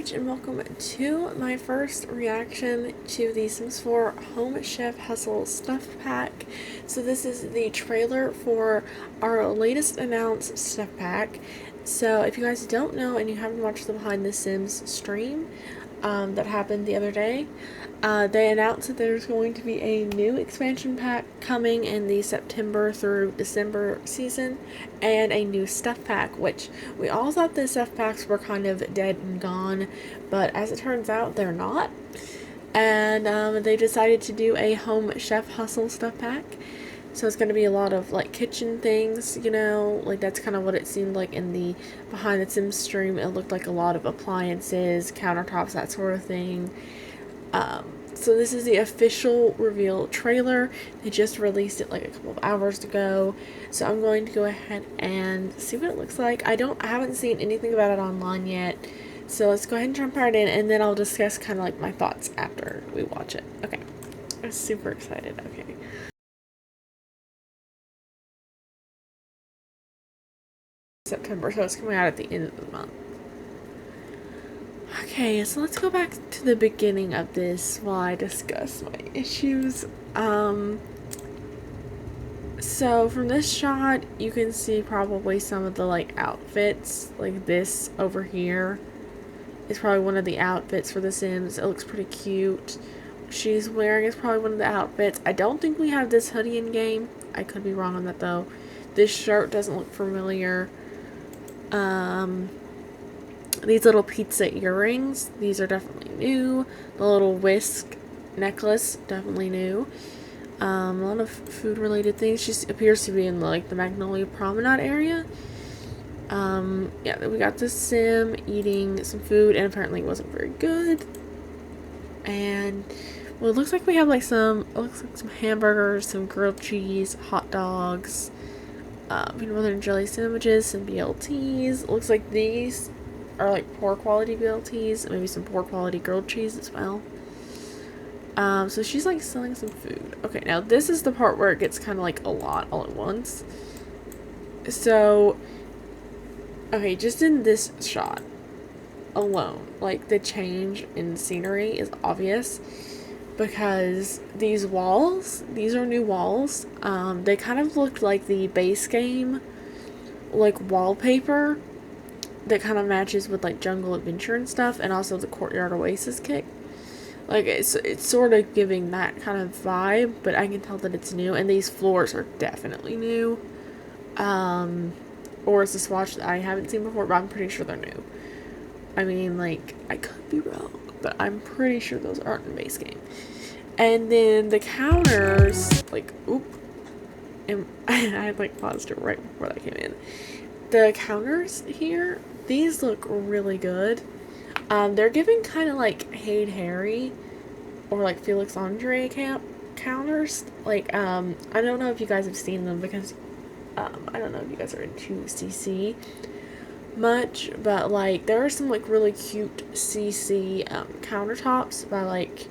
ItsGamerRach and welcome to my first reaction to the Sims 4 Home Chef Hustle Stuff Pack. So this is the trailer for our latest announced stuff pack. So if you guys don't know and you haven't watched the Behind the Sims stream that happened the other day, they announced that there's going to be a new expansion pack coming in the September through December season, and a new stuff pack, which we all thought the stuff packs were kind of dead and gone, but as it turns out, they're not. And they decided to do a Home Chef Hustle stuff pack. So it's going to be a lot of like kitchen things, you know, like that's kind of what it seemed like in the Behind the Sims stream. It looked like a lot of appliances, countertops, that sort of thing. So this is the official reveal trailer. They just released it like a couple of hours ago. So I'm going to go ahead and see what it looks like. I haven't seen anything about it online yet. So let's go ahead and jump right in, and then I'll discuss kind of like my thoughts after we watch it. Okay. I'm super excited. Okay. September, so it's coming out at the end of the month. Okay, so let's go back to the beginning of this while I discuss my issues. So from this shot, you can see probably some of the like outfits, like this over here is probably one of the outfits for the Sims. It looks pretty cute. She's wearing is probably one of the outfits. I don't think we have this hoodie in game. I could be wrong on that though. This shirt doesn't look familiar. These little pizza earrings, these are definitely new. The little whisk necklace, definitely new. A lot of food related things. She appears to be in like the Magnolia Promenade area. Yeah, we got this Sim eating some food, and apparently it wasn't very good. And well, it looks like we have like some hamburgers, some grilled cheese, hot dogs, peanut butter and jelly sandwiches, some BLTs. It looks like these are like poor quality BLTs, maybe some poor quality grilled cheese as well. So she's like selling some food. Okay, now this is the part where it gets kind of like a lot all at once. So, okay, just in this shot alone, like the change in scenery is obvious, because these walls, these are new walls. They kind of looked like the base game like wallpaper that kind of matches with like Jungle Adventure and stuff, and also the Courtyard Oasis kit. Like it's sort of giving that kind of vibe, but I can tell that it's new, and these floors are definitely new. Or it's a swatch that I haven't seen before, but I'm pretty sure they're new. I mean, like, I could be wrong, but I'm pretty sure those aren't in base game. And then the counters, like, oop, and I had like paused it right before that came in. The counters here, these look really good. They're giving kind of like Hey Harry or like Felix Andre counters. Like, I don't know if you guys have seen them, because I don't know if you guys are into CC much, but like there are some like really cute CC countertops by like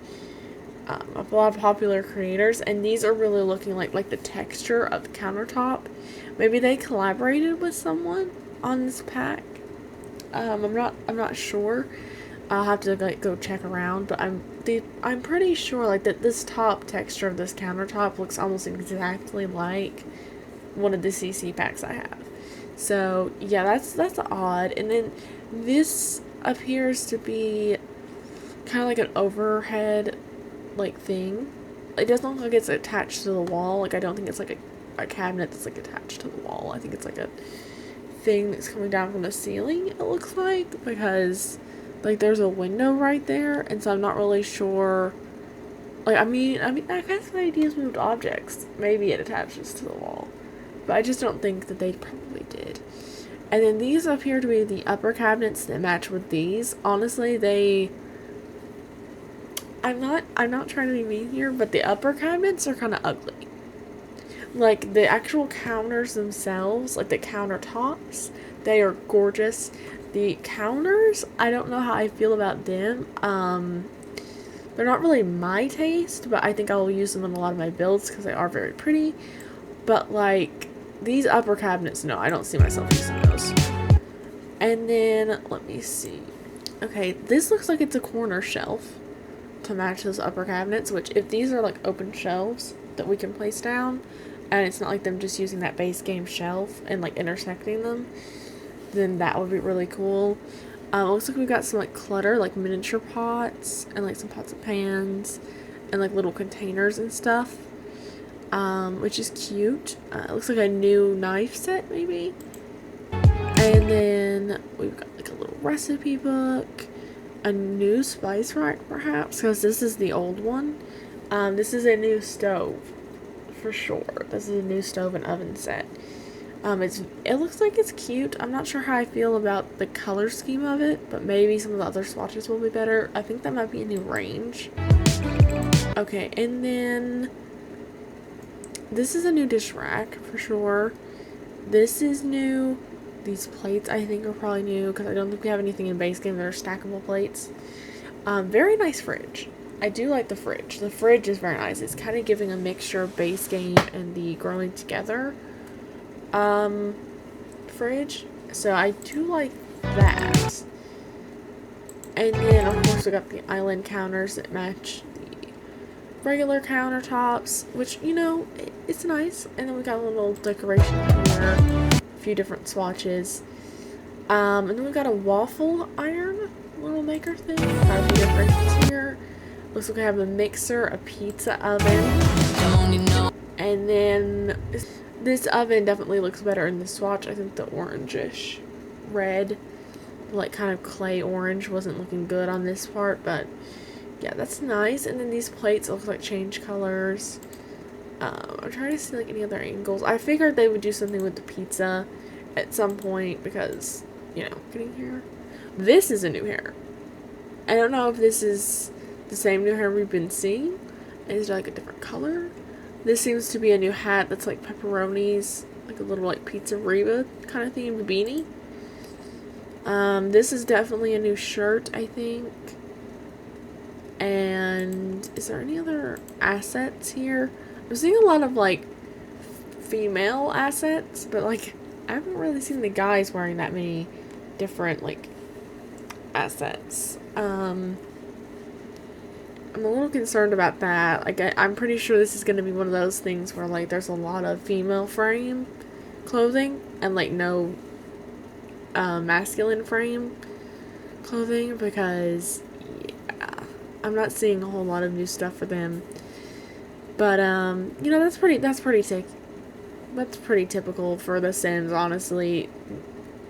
a lot of popular creators, and these are really looking like the texture of the countertop. Maybe they collaborated with someone on this pack. I'm not sure. I'll have to like go check around, but I'm pretty sure like that this top texture of this countertop looks almost exactly like one of the CC packs I have. So yeah, that's odd. And then this appears to be kind of like an overhead like thing. It doesn't look like it's attached to the wall. Like I don't think it's like a cabinet that's like attached to the wall. I think it's like a thing that's coming down from the ceiling, it looks like, because like there's a window right there, and so I'm not really sure. Like I mean I guess the idea is moved objects. Maybe it attaches to the wall, but I just don't think that they probably did. And then these appear to be the upper cabinets that match with these. Honestly, I'm not trying to be mean here, but the upper cabinets are kind of ugly. Like the actual counters themselves, like the countertops, they are gorgeous. The counters, I don't know how I feel about them. They're not really my taste, but I think I will use them in a lot of my builds because they are very pretty. But like these upper cabinets, no, I don't see myself using those. And then let me see. Okay, this looks like it's a corner shelf to match those upper cabinets, which if these are like open shelves that we can place down, and it's not like them just using that base game shelf and like intersecting them, then that would be really cool. Looks like we've got some like clutter, like miniature pots and like some pots and pans and like little containers and stuff, which is cute. It looks like a new knife set maybe. And then we've got like a little recipe book, a new spice rack perhaps, because this is the old one. This is a new stove for sure. This is a new stove and oven set. It looks like it's cute. I'm not sure how I feel about the color scheme of it, but maybe some of the other swatches will be better. I think that might be a new range. Okay, and then this is a new dish rack for sure. This is new. These plates I think are probably new because I don't think we have anything in base game that are stackable plates. Very nice fridge. I do like the fridge. The fridge is very nice. It's kind of giving a mixture of base game and the growing together fridge. So I do like that. And then of course we got the island counters that match the regular countertops, which, you know, it's nice. And then we got a little decoration here, a few different swatches. And then we got a waffle iron little maker thing. Got a few decorations here. Looks like I have a mixer, a pizza oven, and then this oven definitely looks better in the swatch. I think the orangish red, like kind of clay orange, wasn't looking good on this part, but yeah, that's nice. And then these plates look like change colors. I'm trying to see like any other angles. I figured they would do something with the pizza at some point because, you know, getting here. This is a new hair. I don't know if this is the same new hair we've been seeing. Is it like a different color? This seems to be a new hat that's like pepperonis, like a little like pizzeria kind of themed beanie. This is definitely a new shirt, I think. And is there any other assets here? I'm seeing a lot of like female assets, but like I haven't really seen the guys wearing that many different like assets. I'm a little concerned about that. Like, I'm pretty sure this is going to be one of those things where, like, there's a lot of female frame clothing and, like, no masculine frame clothing because, yeah, I'm not seeing a whole lot of new stuff for them. But, you know, that's pretty typical for the Sims, honestly.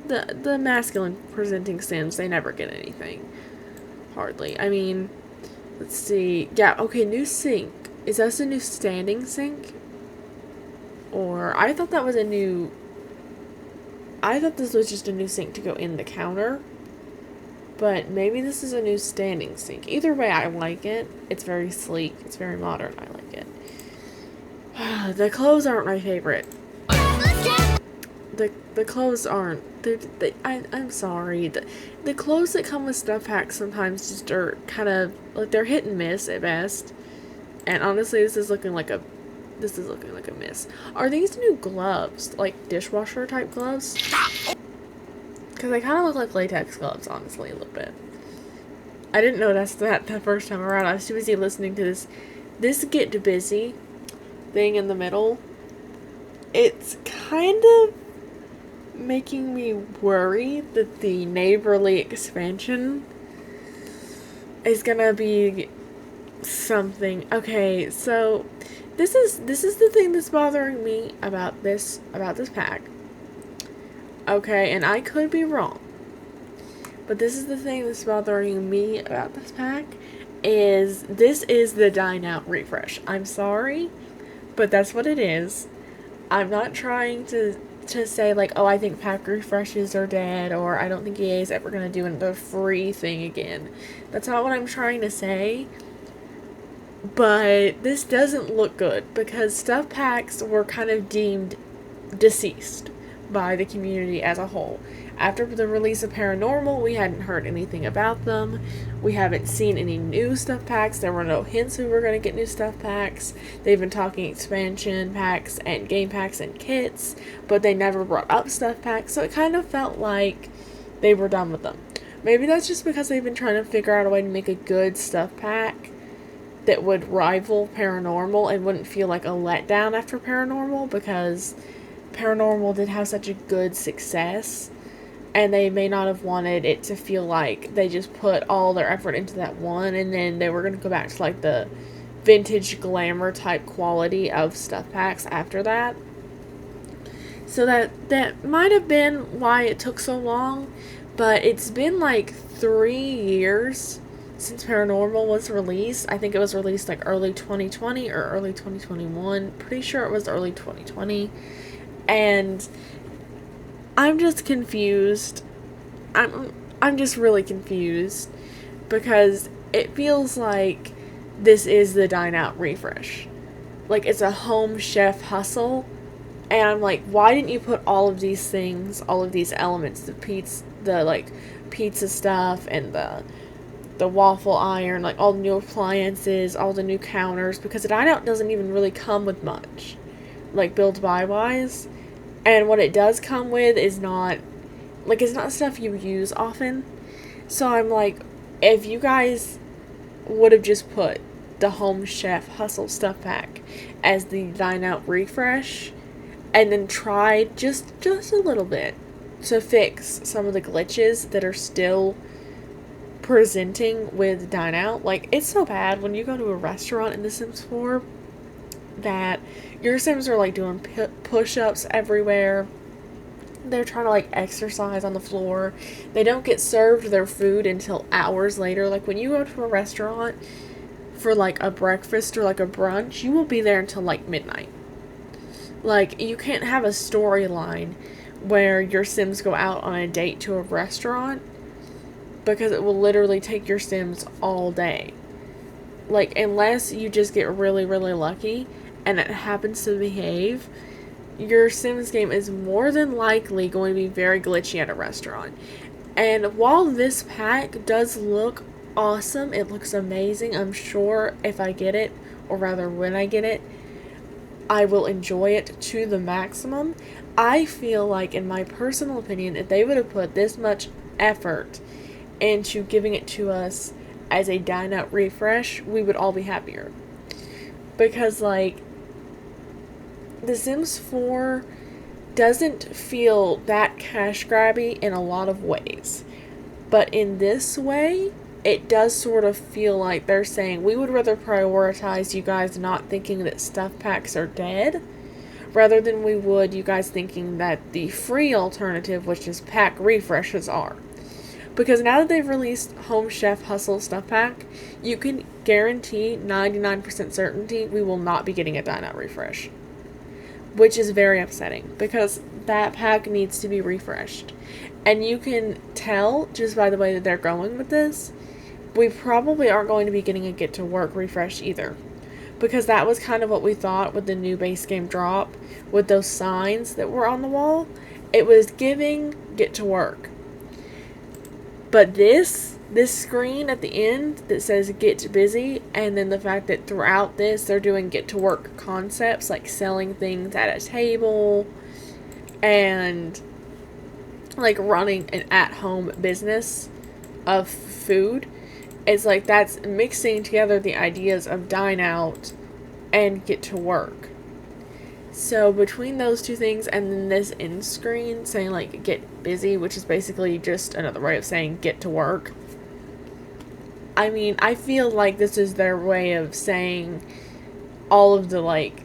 The masculine presenting Sims, they never get anything. Hardly. I mean, let's see. Yeah, okay, new sink. Is this a new standing sink? Or, I thought this was just a new sink to go in the counter. But maybe this is a new standing sink. Either way, I like it. It's very sleek. It's very modern. I like it. The clothes aren't my favorite. The clothes aren't. I'm sorry. The clothes that come with stuff packs sometimes just are kind of like they're hit and miss at best. And honestly, this is looking like a miss. Are these new gloves, like dishwasher type gloves? Because they kind of look like latex gloves, honestly, a little bit. I didn't notice that the first time around. I was too busy listening to this get busy thing in the middle. It's kind of making me worry that the neighborly expansion is gonna be something. Okay, so this is the thing that's bothering me about this pack. Okay, and I could be wrong, but this is the thing that's bothering me about this pack. This is the Dine Out refresh. I'm sorry, but that's what it is. I'm not trying to say like, oh, I think pack refreshes are dead, or I don't think EA is ever going to do the free thing again. That's not what I'm trying to say. But this doesn't look good because stuff packs were kind of deemed deceased by the community as a whole. After the release of Paranormal, we hadn't heard anything about them. We haven't seen any new stuff packs. There were no hints we were going to get new stuff packs. They've been talking expansion packs and game packs and kits, but they never brought up stuff packs, so it kind of felt like they were done with them. Maybe that's just because they've been trying to figure out a way to make a good stuff pack that would rival Paranormal and wouldn't feel like a letdown after Paranormal, because Paranormal did have such a good success, and they may not have wanted it to feel like they just put all their effort into that one and then they were going to go back to like the vintage glamour type quality of stuff packs after that. So that might have been why it took so long, but it's been like 3 years since Paranormal was released. I think it was released like early 2020 or early 2021. Pretty sure it was early 2020. And I'm just confused. I'm just really confused because it feels like this is the Dine Out refresh. Like it's a home chef hustle, and I'm like, why didn't you put all of these things, all of these elements, the pizza stuff and the waffle iron, like all the new appliances, all the new counters, because the Dine Out doesn't even really come with much, like build buy wise. And what it does come with is not, like, it's not stuff you use often. So I'm like, if you guys would have just put the Home Chef Hustle Stuff Pack as the Dine Out refresh, and then tried just a little bit to fix some of the glitches that are still presenting with Dine Out. Like, it's so bad when you go to a restaurant in The Sims 4 that your Sims are like doing push-ups everywhere. They're trying to like exercise on the floor. They don't get served their food until hours later. Like when you go to a restaurant for like a breakfast or like a brunch, you will be there until like midnight. Like you can't have a storyline where your Sims go out on a date to a restaurant, because it will literally take your Sims all day. Like unless you just get really, really lucky and it happens to behave, your Sims game is more than likely going to be very glitchy at a restaurant. And while this pack does look awesome, it looks amazing, I'm sure if I get it, or rather when I get it, I will enjoy it to the maximum. I feel like, in my personal opinion, if they would have put this much effort into giving it to us as a Dine Out refresh, we would all be happier. Because, like, The Sims 4 doesn't feel that cash grabby in a lot of ways. But in this way, it does sort of feel like they're saying, we would rather prioritize you guys not thinking that stuff packs are dead, rather than we would you guys thinking that the free alternative, which is pack refreshes, are. Because now that they've released Home Chef Hustle Stuff Pack, you can guarantee 99% certainty we will not be getting a Dine Out refresh. Which is very upsetting, because that pack needs to be refreshed. And you can tell, just by the way that they're going with this, we probably aren't going to be getting a Get to Work refresh either. Because that was kind of what we thought with the new base game drop, with those signs that were on the wall. It was giving Get to Work. But this screen at the end that says Get Busy, and then the fact that throughout this they're doing Get to Work concepts, like selling things at a table and like running an at-home business of food. It's like that's mixing together the ideas of Dine Out and Get to Work. So between those two things and then this end screen saying like Get Busy, which is basically just another way of saying Get to Work, I mean, I feel like this is their way of saying all of the like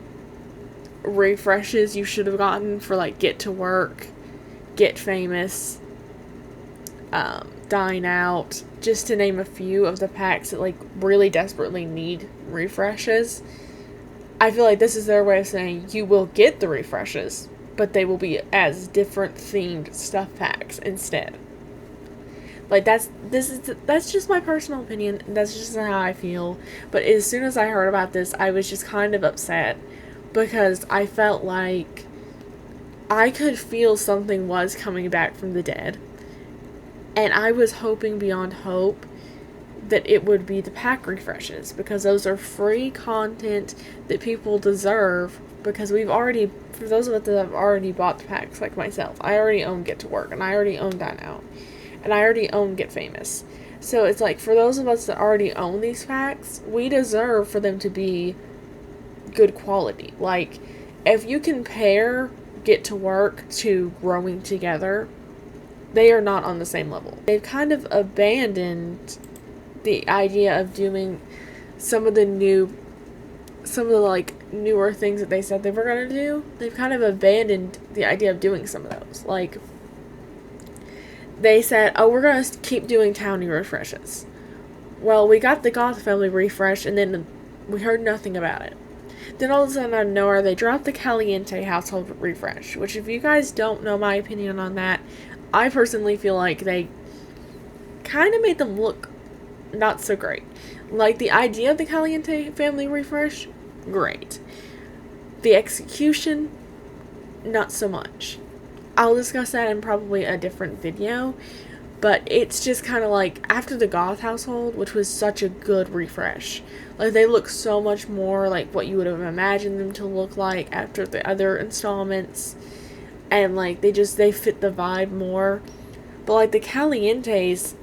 refreshes you should have gotten for like Get to Work, Get Famous, Dine Out, just to name a few of the packs that like really desperately need refreshes. I feel like this is their way of saying you will get the refreshes, but they will be as different themed stuff packs instead. Like that's just my personal opinion. That's just how I feel. But as soon as I heard about this, I was just kind of upset, because I felt like I could feel something was coming back from the dead. And I was hoping beyond hope that it would be the pack refreshes, because those are free content that people deserve, because we've already, for those of us that have already bought the packs like myself, I already own Get to Work and I already own Dine Out. and I already own Get Famous. So it's like, for those of us that already own these packs, we deserve for them to be good quality. Like, if you compare Get to Work to Growing Together, they are not on the same level. They've kind of abandoned the idea of doing some of the like newer things that they said they were going to do. They've kind of abandoned the idea of doing some of those. Like, they said, oh, we're going to keep doing townie refreshes. Well, we got the Goth Family refresh, and then we heard nothing about it. Then all of a sudden, out of nowhere, they dropped the Caliente household refresh, which, if you guys don't know my opinion on that, I personally feel like they kind of made them look not so great. Like, the idea of the Caliente family refresh, great. The execution, not so much. I'll discuss that in probably a different video, but it's just kind of like, after the Goth household, which was such a good refresh, like, they look so much more like what you would have imagined them to look like after the other installments, and like, they fit the vibe more. But like, the Calientes,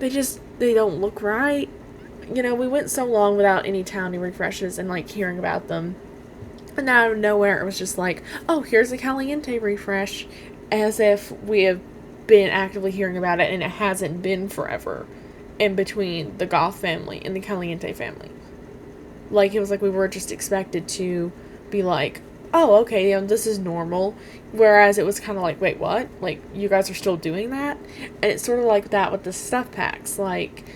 they don't look right. You know, we went so long without any townie refreshes and like hearing about them. And now out of nowhere, it was just like, oh, here's a Caliente refresh. As if we have been actively hearing about it and it hasn't been forever in between the Goth family and the Caliente family. Like, it was like we were just expected to be like, oh, okay, this is normal. Whereas it was kind of like, wait, what? Like, you guys are still doing that? And it's sort of like that with the stuff packs. Like,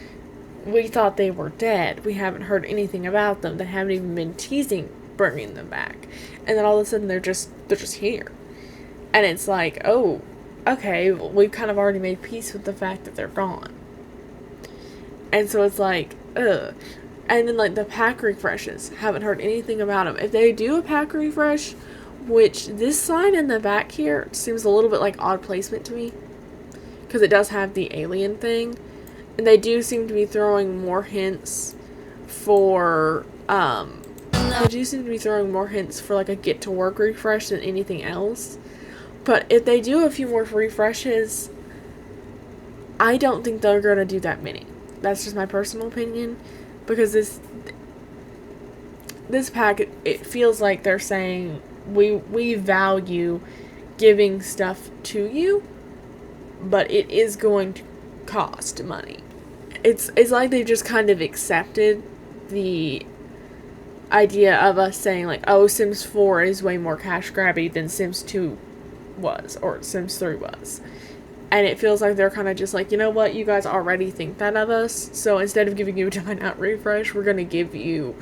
we thought they were dead. We haven't heard anything about them. They haven't even been teasing bringing them back. And then all of a sudden they're just here. And it's like, oh, okay, well, we've kind of already made peace with the fact that they're gone. And so it's like, ugh. And then, like, the pack refreshes, haven't heard anything about them. If they do a pack refresh, which this sign in the back here seems a little bit like odd placement to me, because it does have the alien thing, and they do seem to be throwing more hints for, like, a Get to Work refresh than anything else. But if they do a few more refreshes, I don't think they're going to do that many. That's just my personal opinion. Because this pack, it feels like they're saying, we value giving stuff to you, but it is going to cost money. It's like they've just kind of accepted the idea of us saying, like, oh, Sims 4 is way more cash grabby than Sims 2 was, or Sims 3 was. And it feels like they're kind of just like, you know what, you guys already think that of us, so instead of giving you a Dine Out refresh, we're going to give you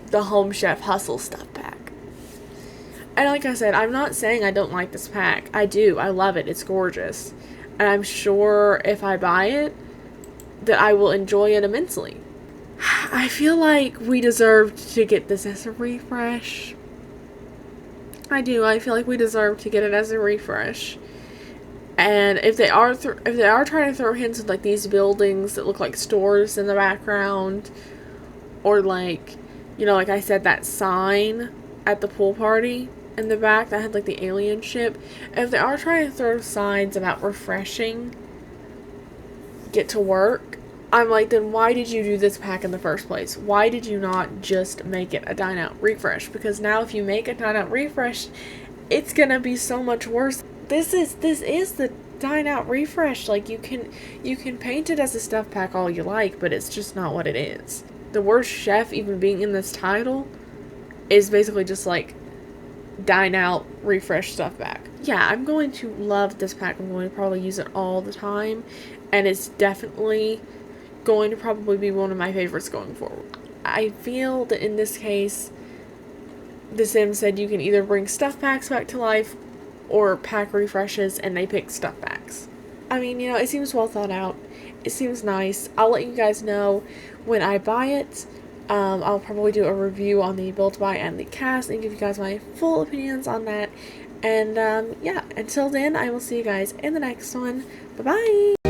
the Home Chef Hustle stuff pack. And like I said, I'm not saying I don't like this pack. I do. I love it. It's gorgeous. And I'm sure if I buy it, that I will enjoy it immensely. I feel like we deserved to get this as a refresh. I do. I feel like we deserve to get it as a refresh. And if they are trying to throw hints of like these buildings that look like stores in the background, or like, you know, like I said, that sign at the pool party in the back that had like the alien ship, if they are trying to throw signs about refreshing Get to Work, I'm like, then why did you do this pack in the first place? Why did you not just make it a Dine Out refresh? Because now if you make a Dine Out refresh, it's gonna be so much worse. This is the Dine Out refresh. Like, you can paint it as a stuff pack all you like, but it's just not what it is. The word chef even being in this title is basically just like Dine Out refresh stuff pack. Yeah, I'm going to love this pack. I'm going to probably use it all the time, and it's definitely going to probably be one of my favorites going forward. I feel that in this case, The Sims said you can either bring stuff packs back to life or pack refreshes, and they picked stuff packs. I mean, you know, it seems well thought out. It seems nice. I'll let you guys know when I buy it. I'll probably do a review on the build, buy, and the cast, and give you guys my full opinions on that. And, yeah, until then, I will see you guys in the next one. Bye-bye!